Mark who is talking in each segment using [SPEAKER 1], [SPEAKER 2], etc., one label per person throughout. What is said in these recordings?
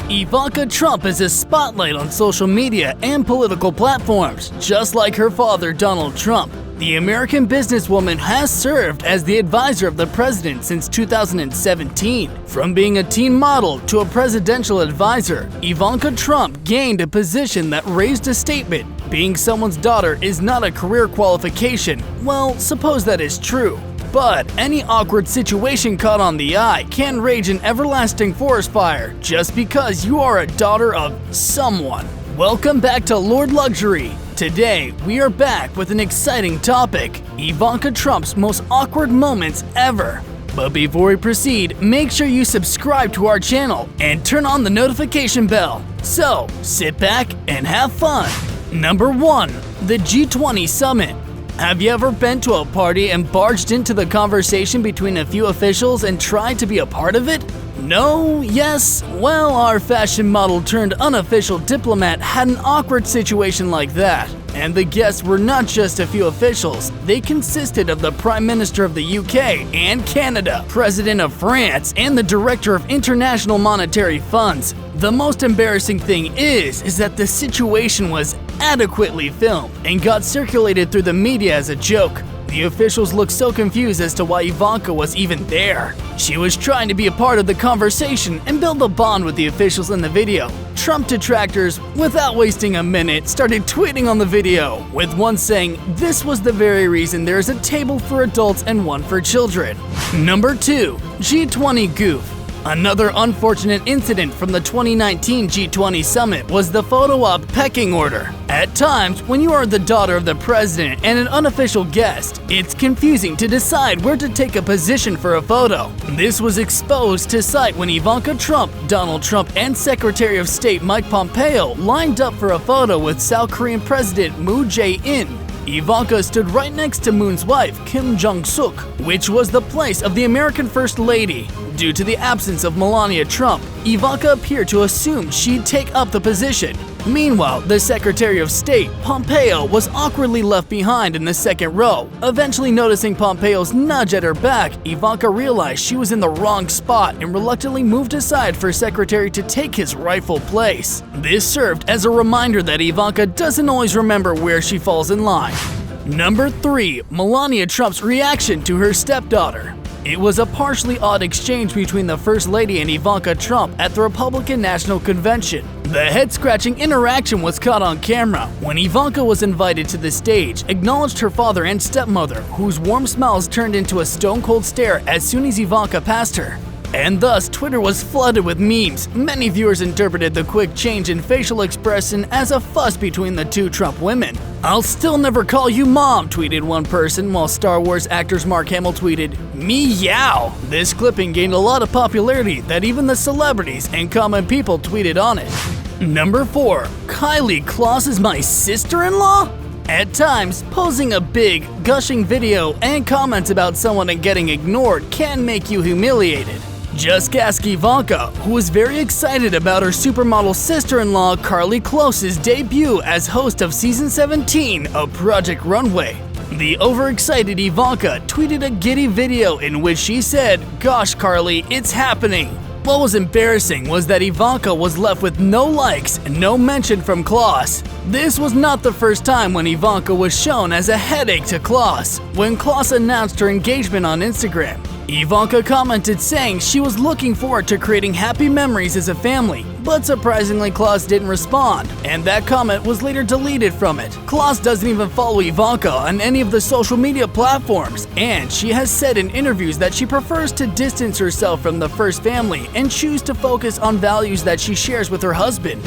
[SPEAKER 1] Ivanka Trump is a spotlight on social media and political platforms, just like her father Donald Trump. The American businesswoman has served as the advisor of the president since 2017. From being a teen model to a presidential advisor, Ivanka Trump gained a position that raised a statement: being someone's daughter is not a career qualification. Well, suppose that is true. But any awkward situation caught on the eye can rage an everlasting forest fire just because you are a daughter of someone. Welcome back to Lord Luxury. Today, we are back with an exciting topic: Ivanka Trump's most awkward moments ever. But before we proceed, make sure you subscribe to our channel and turn on the notification bell. So, sit back and have fun. Number 1. The G20 Summit. Have you ever been to a party and barged into the conversation between a few officials and tried to be a part of it? No? Yes? Well, our fashion model turned unofficial diplomat had an awkward situation like that. And the guests were not just a few officials. They consisted of the Prime Minister of the UK and Canada, President of France, and the Director of International Monetary Funds. The most embarrassing thing is that the situation was adequately filmed and got circulated through the media as a joke. The officials looked so confused as to why Ivanka was even there. She was trying to be a part of the conversation and build a bond with the officials in the video. Trump detractors, without wasting a minute, started tweeting on the video, with one saying this was the very reason there is a table for adults and one for children. Number 2. G20 GOOF. Another unfortunate incident from the 2019 G20 summit was the photo op pecking order. At times, when you are the daughter of the president and an unofficial guest, it's confusing to decide where to take a position for a photo. This was exposed to sight when Ivanka Trump, Donald Trump, and Secretary of State Mike Pompeo lined up for a photo with South Korean President Moon Jae-in. Ivanka stood right next to Moon's wife, Kim Jong-suk, which was the place of the American First Lady. Due to the absence of Melania Trump, Ivanka appeared to assume she'd take up the position. Meanwhile, the Secretary of State, Pompeo, was awkwardly left behind in the second row. Eventually noticing Pompeo's nudge at her back, Ivanka realized she was in the wrong spot and reluctantly moved aside for Secretary to take his rightful place. This served as a reminder that Ivanka doesn't always remember where she falls in line. Number 3. Melania Trump's reaction to her stepdaughter. It was a partially odd exchange between the First Lady and Ivanka Trump at the Republican National Convention. The head-scratching interaction was caught on camera when Ivanka was invited to the stage, acknowledged her father and stepmother, whose warm smiles turned into a stone-cold stare as soon as Ivanka passed her. And thus, Twitter was flooded with memes. Many viewers interpreted the quick change in facial expression as a fuss between the two Trump women. "I'll still never call you mom," tweeted one person, while Star Wars actor Mark Hamill tweeted, "Meow." This clipping gained a lot of popularity that even the celebrities and common people tweeted on it. Number 4. KLOSS is my sister-in-law? At times, posting a big, gushing video and comments about someone and getting ignored can make you humiliated. Just ask Ivanka, who was very excited about her supermodel sister-in-law KLOSS's debut as host of Season 17 of Project Runway. The overexcited Ivanka tweeted a giddy video in which she said, "Gosh, KARLIE, it's happening." What was embarrassing was that Ivanka was left with no likes and no mention from KLOSS. This was not the first time when Ivanka was shown as a headache to KLOSS. When KLOSS announced her engagement on Instagram, Ivanka commented saying she was looking forward to creating happy memories as a family, but surprisingly KLOSS didn't respond, and that comment was later deleted from it. KLOSS doesn't even follow Ivanka on any of the social media platforms, and she has said in interviews that she prefers to distance herself from the first family and choose to focus on values that she shares with her husband.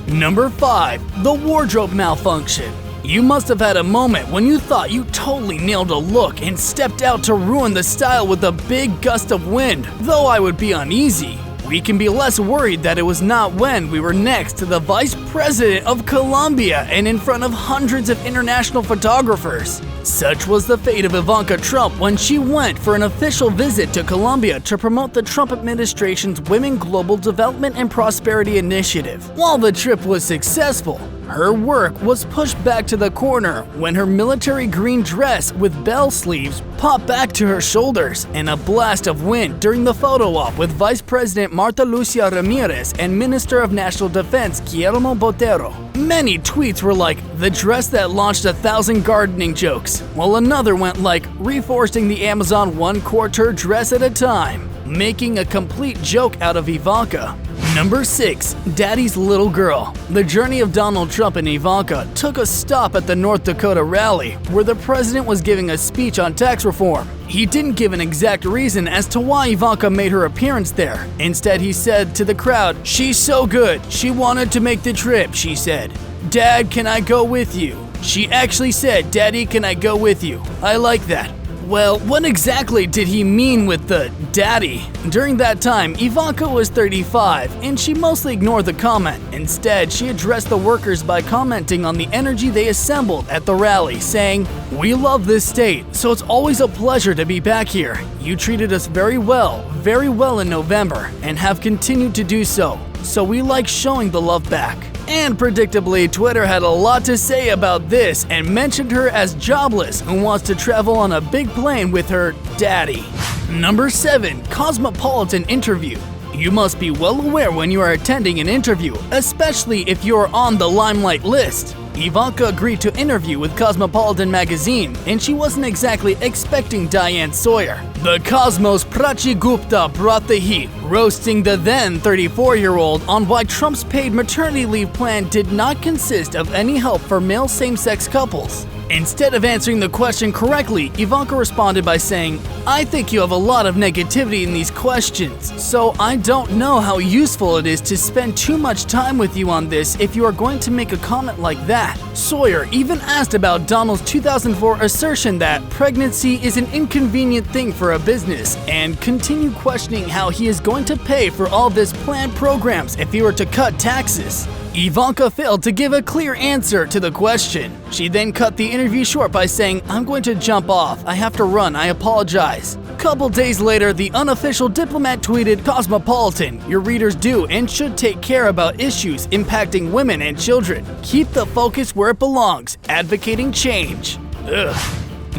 [SPEAKER 1] Number 5. The wardrobe malfunction. You must have had a moment when you thought you totally nailed a look and stepped out to ruin the style with a big gust of wind. Though I would be uneasy, we can be less worried that it was not when we were next to the Vice President of Colombia and in front of hundreds of international photographers. Such was the fate of Ivanka Trump when she went for an official visit to Colombia to promote the Trump administration's Women Global Development and Prosperity Initiative. While the trip was successful, Her work was pushed back to the corner when her military green dress with bell sleeves popped back to her shoulders in a blast of wind during the photo op with Vice President Marta Lucia Ramirez and Minister of National Defense Guillermo Botero. Many tweets were like, "the dress that launched 1,000 gardening jokes," while another went like, "reforesting the Amazon one quarter dress at a time," making a complete joke out of Ivanka. Number 6. Daddy's Little Girl. The journey of Donald Trump and Ivanka took a stop at the North Dakota rally, where the president was giving a speech on tax reform. He didn't give an exact reason as to why Ivanka made her appearance there. Instead, he said to the crowd, "She's so good. She wanted to make the trip," she said. "Dad, can I go with you?" She actually said, "Daddy, can I go with you?" I like that. Well, what exactly did he mean with the daddy? During that time, Ivanka was 35, and she mostly ignored the comment. Instead, she addressed the workers by commenting on the energy they assembled at the rally, saying, "We love this state, so it's always a pleasure to be back here. You treated us very well in November, and have continued to do so. So we like showing the love back." And predictably, Twitter had a lot to say about this and mentioned her as jobless who wants to travel on a big plane with her daddy. Number 7. Cosmopolitan interview. You must be well aware when you are attending an interview, especially if you are on the limelight list. Ivanka agreed to interview with Cosmopolitan magazine, and she wasn't exactly expecting Diane Sawyer. The Cosmos' Prachi Gupta brought the heat, roasting the then 34-year-old on why Trump's paid maternity leave plan did not consist of any help for male same-sex couples. Instead of answering the question correctly, Ivanka responded by saying, "I think you have a lot of negativity in these questions, so I don't know how useful it is to spend too much time with you on this if you are going to make a comment like that." Sawyer even asked about Donald's 2004 assertion that pregnancy is an inconvenient thing for a business, and continued questioning how he is going to pay for all of his planned programs if he were to cut taxes. Ivanka failed to give a clear answer to the question. She then cut the interview short by saying, "I'm going to jump off. I have to run. I apologize." Couple days later, the unofficial diplomat tweeted, "Cosmopolitan, your readers do and should take care about issues impacting women and children. Keep the focus where it belongs, advocating change." Ugh.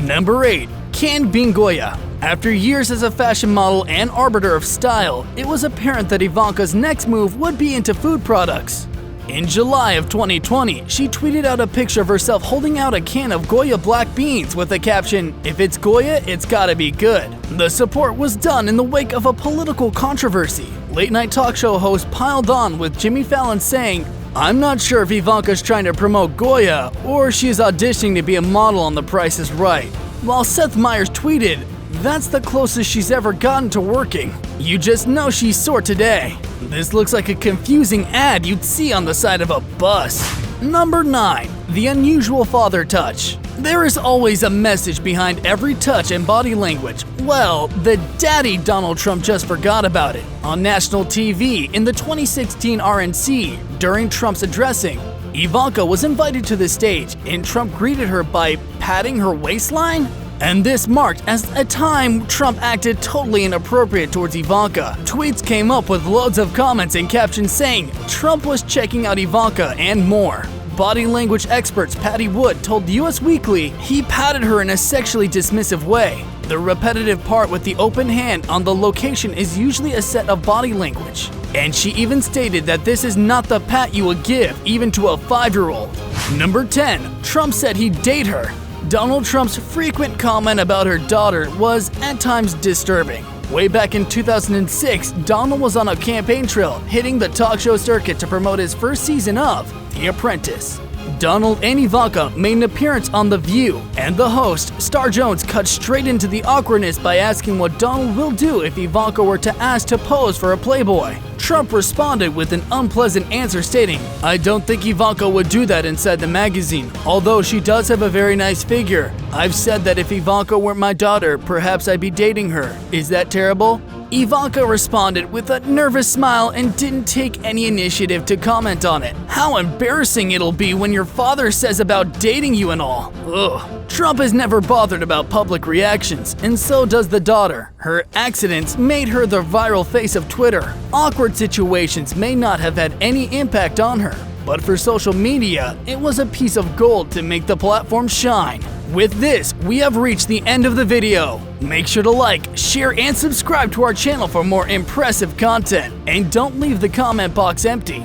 [SPEAKER 1] Number 8. Can Bingoya. After years as a fashion model and arbiter of style, it was apparent that Ivanka's next move would be into food products. In July of 2020, she tweeted out a picture of herself holding out a can of Goya black beans with the caption, "If it's Goya, it's gotta be good." The support was done in the wake of a political controversy. Late-night talk show host piled on with Jimmy Fallon saying, "I'm not sure if Ivanka's trying to promote Goya or she's auditioning to be a model on The Price is Right." While Seth Meyers tweeted, "That's the closest she's ever gotten to working. You just know she's sore today." This looks like a confusing ad you'd see on the side of a bus. Number 9. The unusual father touch. There is always a message behind every touch and body language. Well, the daddy Donald Trump just forgot about it. On national TV in the 2016 RNC, during Trump's addressing, Ivanka was invited to the stage and Trump greeted her by patting her waistline? And this marked as a time Trump acted totally inappropriate towards Ivanka. Tweets came up with loads of comments and captions saying Trump was checking out Ivanka and more. Body language experts Patty Wood told US Weekly he patted her in a sexually dismissive way. The repetitive part with the open hand on the location is usually a set of body language. And she even stated that this is not the pat you would give even to a 5-year-old. Number 10. Trump said he'd date her. Donald Trump's frequent comment about her daughter was at times disturbing. Way back in 2006, Donald was on a campaign trail hitting the talk show circuit to promote his first season of The Apprentice. Donald and Ivanka made an appearance on The View, and the host, Star Jones, cut straight into the awkwardness by asking what Donald will do if Ivanka were to ask to pose for a Playboy. Trump responded with an unpleasant answer stating, "I don't think Ivanka would do that inside the magazine, although she does have a very nice figure. I've said that if Ivanka weren't my daughter, perhaps I'd be dating her. Is that terrible?" Ivanka responded with a nervous smile and didn't take any initiative to comment on it. How embarrassing it'll be when your father says about dating you and all. Ugh. Trump is never bothered about public reactions, and so does the daughter. Her accidents made her the viral face of Twitter. Awkward situations may not have had any impact on her. But for social media, it was a piece of gold to make the platform shine. With this, we have reached the end of the video. Make sure to like, share, and subscribe to our channel for more impressive content. And don't leave the comment box empty.